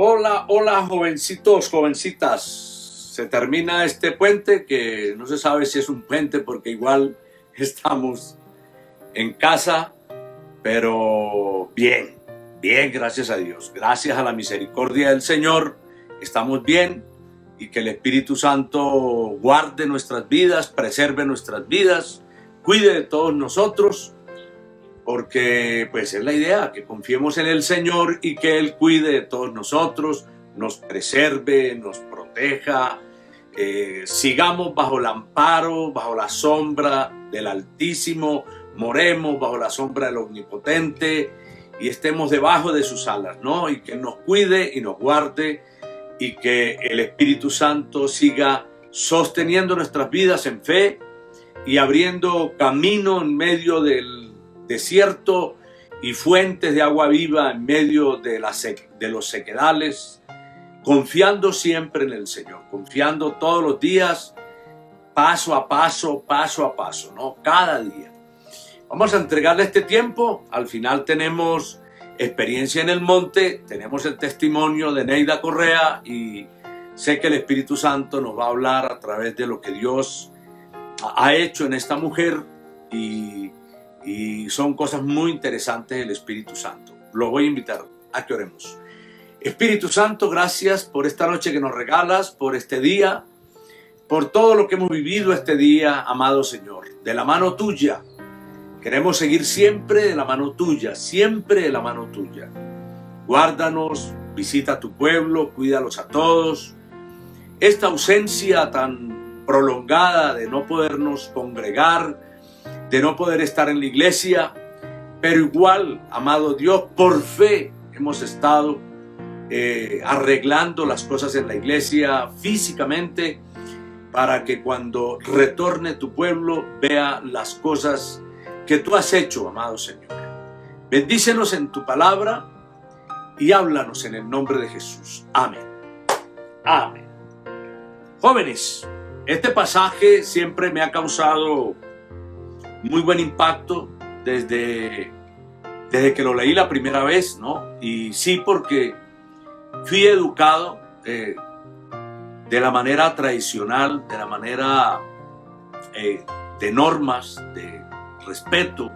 Hola, hola, jovencitos, jovencitas. Se termina este puente que no se sabe si es un puente porque igual estamos en casa, pero bien, bien, gracias a Dios. Gracias a la misericordia del Señor, estamos bien y que el Espíritu Santo guarde nuestras vidas, preserve nuestras vidas, cuide de todos nosotros, porque pues es la idea, que confiemos en el Señor y que Él cuide de todos nosotros, nos preserve, nos proteja, sigamos bajo el amparo, bajo la sombra del Altísimo, moremos bajo la sombra del Omnipotente y estemos debajo de sus alas, ¿no? Y que nos cuide y nos guarde y que el Espíritu Santo siga sosteniendo nuestras vidas en fe y abriendo camino en medio del desierto y fuentes de agua viva en medio de los sequedales, confiando siempre en el Señor, confiando todos los días, paso a paso, ¿no? Cada día. Vamos a entregarle este tiempo. Al final tenemos experiencia en el monte, tenemos el testimonio de Neida Correa y sé que el Espíritu Santo nos va a hablar a través de lo que Dios ha hecho en esta mujer y son cosas muy interesantes del Espíritu Santo. Lo voy a invitar a que oremos. Espíritu Santo, gracias por esta noche que nos regalas, por este día, por todo lo que hemos vivido este día, amado Señor. De la mano tuya, queremos seguir siempre de la mano tuya, siempre de la mano tuya. Guárdanos, visita a tu pueblo, cuídalos a todos. Esta ausencia tan prolongada de no podernos congregar, de no poder estar en la iglesia, pero igual, amado Dios, por fe hemos estado arreglando las cosas en la iglesia físicamente para que cuando retorne tu pueblo vea las cosas que tú has hecho, amado Señor. Bendícenos en tu palabra y háblanos en el nombre de Jesús. Amén. Amén. Jóvenes, este pasaje siempre me ha causado muy buen impacto desde que lo leí la primera vez, ¿no? Y sí, porque fui educado de la manera tradicional, de la manera de normas, de respeto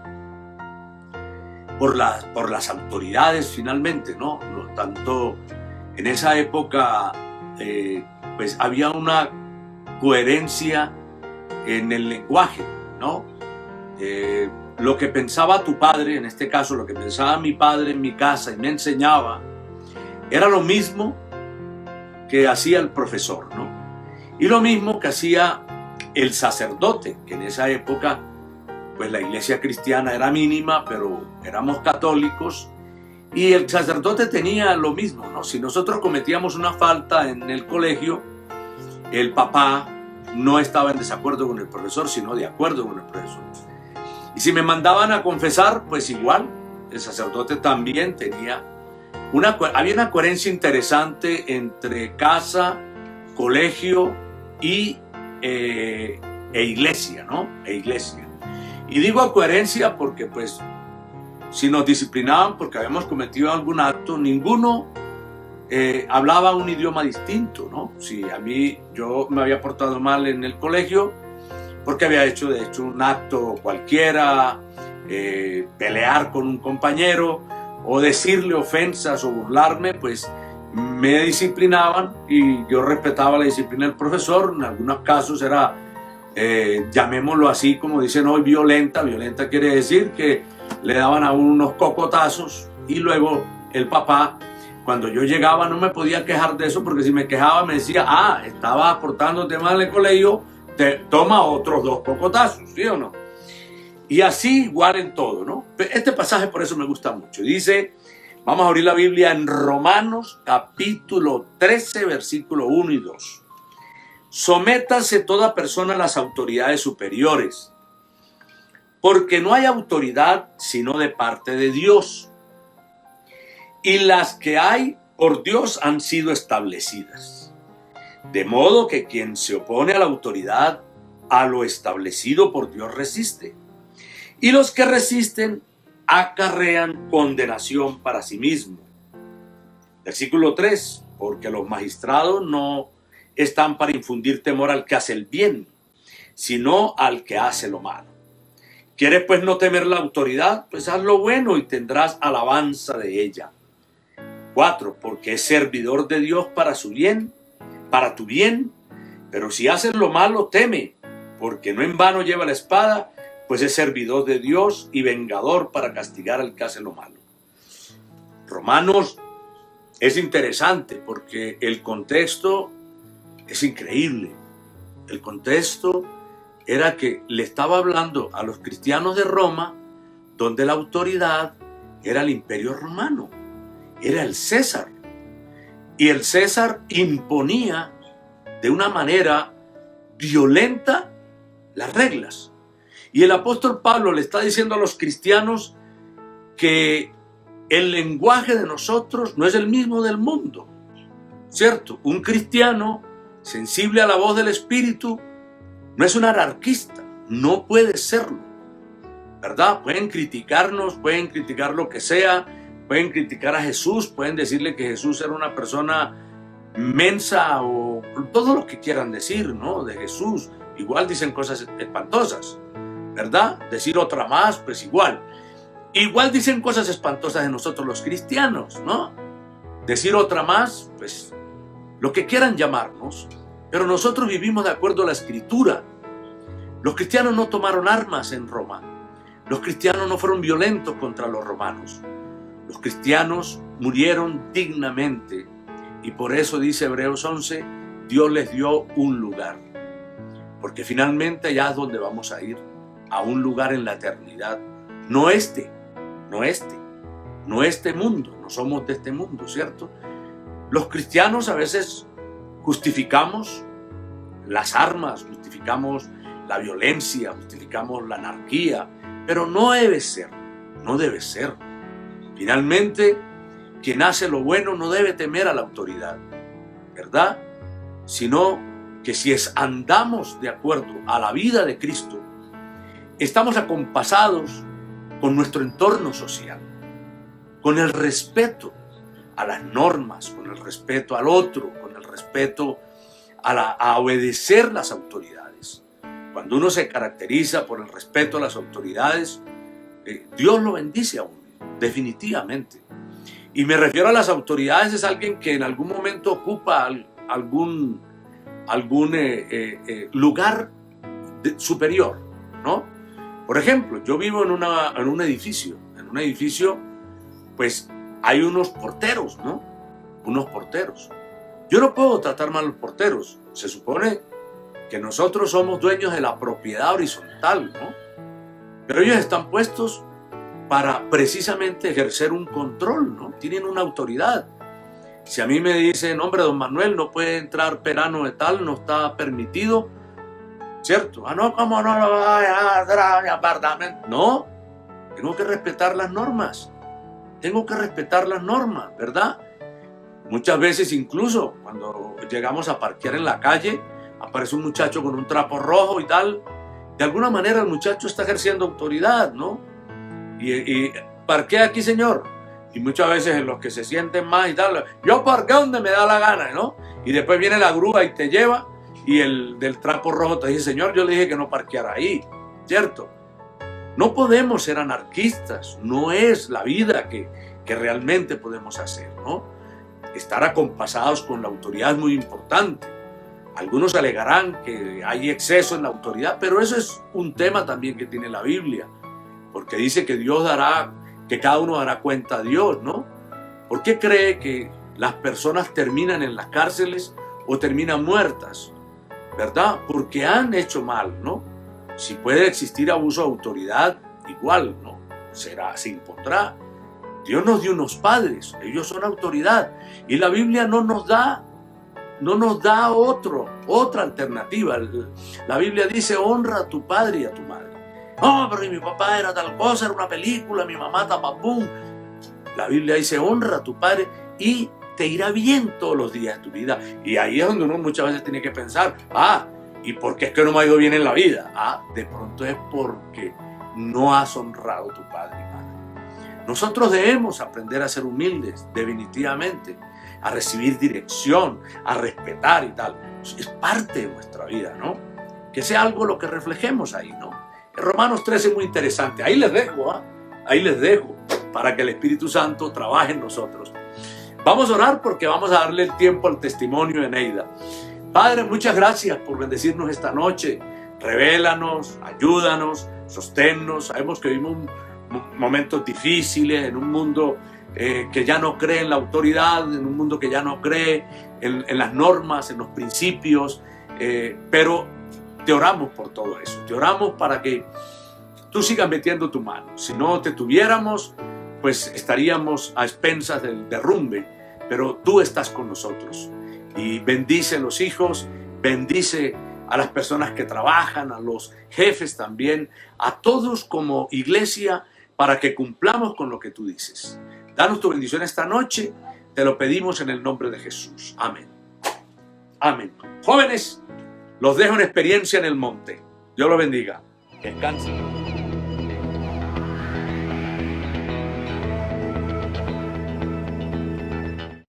por las autoridades finalmente, ¿no? No tanto en esa época, pues había una coherencia en el lenguaje, ¿no? Lo que pensaba tu padre, en este caso lo que pensaba mi padre en mi casa y me enseñaba, era lo mismo que hacía el profesor, ¿no? Y lo mismo que hacía el sacerdote, que en esa época pues la iglesia cristiana era mínima, pero éramos católicos y el sacerdote tenía lo mismo, ¿no? Si nosotros cometíamos una falta en el colegio, el papá no estaba en desacuerdo con el profesor, sino de acuerdo con el profesor. Y si me mandaban a confesar, pues igual, el sacerdote también había una coherencia interesante entre casa, colegio e iglesia, ¿no? Y digo coherencia porque, pues, si nos disciplinaban porque habíamos cometido algún acto, ninguno hablaba un idioma distinto, ¿no? Si yo me había portado mal en el colegio, porque había hecho de hecho un acto cualquiera, pelear con un compañero o decirle ofensas o burlarme, pues me disciplinaban y yo respetaba la disciplina del profesor. En algunos casos era, llamémoslo así, como dicen hoy, violenta. Violenta quiere decir que le daban a uno unos cocotazos y luego el papá, cuando yo llegaba, no me podía quejar de eso, porque si me quejaba me decía, estabas portándote mal en el colegio, te toma otros 2 cocotazos, ¿sí o no? Y así igual en todo, ¿no? Este pasaje por eso me gusta mucho. Dice, vamos a abrir la Biblia en Romanos capítulo 13, versículo 1 y 2. Sométase toda persona a las autoridades superiores, porque no hay autoridad sino de parte de Dios, y las que hay por Dios han sido establecidas. De modo que quien se opone a la autoridad, a lo establecido por Dios resiste. Y los que resisten acarrean condenación para sí mismos. Versículo 3, porque los magistrados no están para infundir temor al que hace el bien, sino al que hace lo malo. ¿Quieres pues no temer la autoridad? Pues haz lo bueno y tendrás alabanza de ella. 4, porque es servidor de Dios para su bien, para tu bien, pero si haces lo malo, teme, porque no en vano lleva la espada, pues es servidor de Dios y vengador para castigar al que hace lo malo. Romanos es interesante porque el contexto es increíble. El contexto era que le estaba hablando a los cristianos de Roma, donde la autoridad era el imperio romano, era el César. Y el César imponía de una manera violenta las reglas. Y el apóstol Pablo le está diciendo a los cristianos que el lenguaje de nosotros no es el mismo del mundo, ¿cierto? Un cristiano sensible a la voz del Espíritu no es un anarquista, no puede serlo, ¿verdad? Pueden criticarnos, pueden criticar lo que sea, pueden criticar a Jesús, pueden decirle que Jesús era una persona mensa o todo lo que quieran decir, ¿no? De Jesús. Igual dicen cosas espantosas, ¿verdad? Decir otra más, pues igual. Igual dicen cosas espantosas de nosotros los cristianos, ¿no? Decir otra más, pues lo que quieran llamarnos, pero nosotros vivimos de acuerdo a la Escritura. Los cristianos no tomaron armas en Roma. Los cristianos no fueron violentos contra los romanos. Los cristianos murieron dignamente y por eso dice Hebreos 11, Dios les dio un lugar. Porque finalmente allá es donde vamos a ir, a un lugar en la eternidad. No este mundo, no somos de este mundo, ¿cierto? Los cristianos a veces justificamos las armas, justificamos la violencia, justificamos la anarquía, pero no debe ser. Finalmente, quien hace lo bueno no debe temer a la autoridad, ¿verdad? Sino que si andamos de acuerdo a la vida de Cristo, estamos acompasados con nuestro entorno social, con el respeto a las normas, con el respeto al otro, con el respeto a obedecer las autoridades. Cuando uno se caracteriza por el respeto a las autoridades, Dios lo bendice a uno, definitivamente. Y me refiero a las autoridades, es alguien que en algún momento ocupa algún lugar superior, ¿no? Por ejemplo, yo vivo en un edificio. En un edificio, pues, hay unos porteros, ¿no? Unos porteros. Yo no puedo tratar mal a los porteros. Se supone que nosotros somos dueños de la propiedad horizontal, ¿no? Pero ellos están puestos para precisamente ejercer un control, ¿no? Tienen una autoridad. Si a mí me dicen, hombre, don Manuel, no puede entrar perano de tal, no está permitido, ¿cierto? Ah, no, ¿cómo no lo vaya a entrar a mi apartamento? No, tengo que respetar las normas. ¿Verdad? Muchas veces incluso cuando llegamos a parquear en la calle, aparece un muchacho con un trapo rojo y tal. De alguna manera el muchacho está ejerciendo autoridad, ¿no? Y parquea aquí, señor. Y muchas veces los que se sienten más y tal, yo parqueo donde me da la gana, ¿no? Y después viene la grúa y te lleva y el del trapo rojo te dice, señor, yo le dije que no parqueara ahí, ¿cierto? No podemos ser anarquistas, no es la vida que realmente podemos hacer, ¿no? Estar acompasados con la autoridad es muy importante. Algunos alegarán que hay exceso en la autoridad, pero eso es un tema también que tiene la Biblia, porque dice que Dios dará, que cada uno dará cuenta a Dios, ¿no? ¿Por qué cree que las personas terminan en las cárceles o terminan muertas? ¿Verdad? Porque han hecho mal, ¿no? Si puede existir abuso de autoridad, igual, ¿no? Se impondrá. Dios nos dio unos padres, ellos son autoridad. Y la Biblia no nos da otra alternativa. La Biblia dice, honra a tu padre y a tu madre. No, pero mi papá era tal cosa, era una película, mi mamá tapapum. La Biblia dice, honra a tu padre y te irá bien todos los días de tu vida. Y ahí es donde uno muchas veces tiene que pensar, ¿y por qué es que no me ha ido bien en la vida? De pronto es porque no has honrado a tu padre y madre. Nosotros debemos aprender a ser humildes, definitivamente. a recibir dirección, a respetar y tal. Es parte de nuestra vida, ¿no? Que sea algo lo que reflejemos ahí, ¿no? En Romanos 13 es muy interesante. Ahí les dejo, ahí les dejo, para que el Espíritu Santo trabaje en nosotros. Vamos a orar porque vamos a darle el tiempo al testimonio de Neida. Padre, muchas gracias por bendecirnos esta noche. Revélanos, ayúdanos, sosténnos. Sabemos que vivimos momentos difíciles en un mundo que ya no cree en la autoridad, en un mundo que ya no cree en las normas, en los principios, pero te oramos por todo eso. Te oramos para que tú sigas metiendo tu mano. Si no te tuviéramos, pues estaríamos a expensas del derrumbe, pero tú estás con nosotros. Y bendice a los hijos, bendice a las personas que trabajan, a los jefes también, a todos como iglesia, para que cumplamos con lo que tú dices. Danos tu bendición esta noche, te lo pedimos en el nombre de Jesús. Amén. Amén. Jóvenes, los dejo en experiencia en el monte. Dios los bendiga. Descansen.